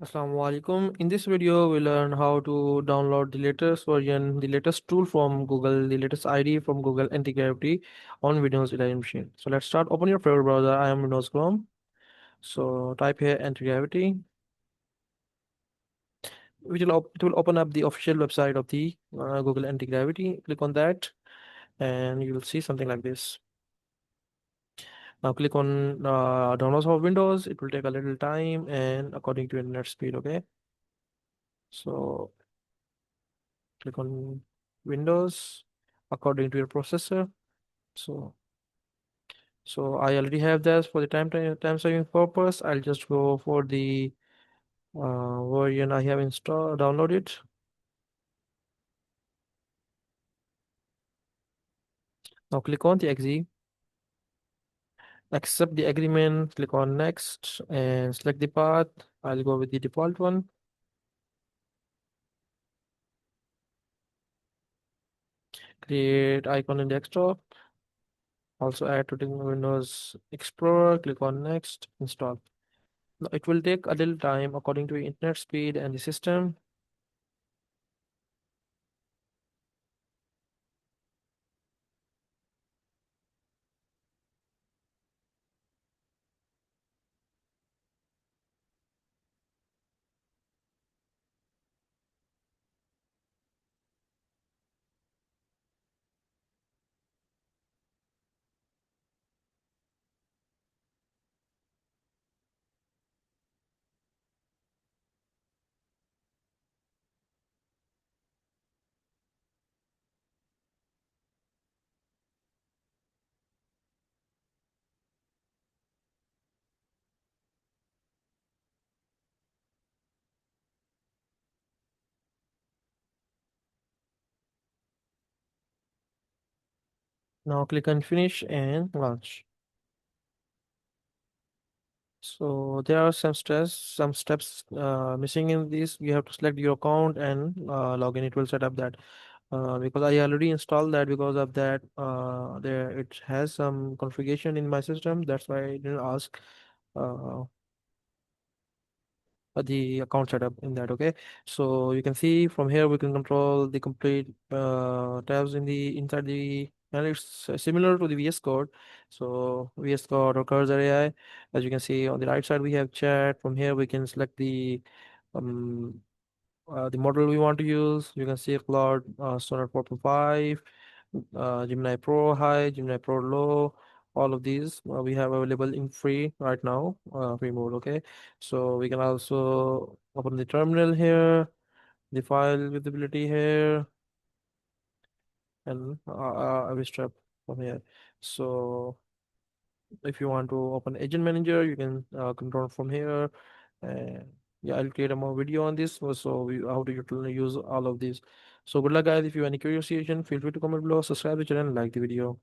Assalamu alaikum. In this video, we learn how to download the latest version, the latest tool from Google, the latest IDE from Google AntiGravity on Windows 11 machine. So let's start. Open your favorite browser. I am Windows Chrome. So type here AntiGravity. It will open up the official website of the Google AntiGravity. Click on that, and you will see something like this. Now click on downloads of Windows. It will take a little time and according to internet speed. Okay. So click on Windows according to your processor. So I already have this for the time saving purpose. I'll just go for the version I have installed downloaded. Now click on the exe, accept the agreement, click on next and select the path. I'll go with the default one. Create icon in desktop. Also add to the Windows Explorer, click on next, install. Now it will take a little time according to internet speed and the system. Now click on finish and launch. So there are some steps missing in this. You have to select your account and log in. It will set up that. Because I already installed that. Because of that, there it has some configuration in my system. That's why I didn't ask uh, the account setup in that. Okay, so you can see from here we can control the complete tabs in the inside the, and it's similar to the VS Code. So VS Code or Cursor AI, as you can see on the right side we have chat. From here we can select um the model we want to use. You can see Cloud Sonnet 4.5, Gemini Pro High, Gemini Pro Low. All of these we have available in free right now, free mode. Okay, so we can also open the terminal here, the file visibility here, and every step from here. So if you want to open Agent Manager, you can control from here. And yeah, I'll create a more video on this. How to use all of these. So good luck, guys. If you have any curious question, feel free to comment below, subscribe to the channel, and like the video.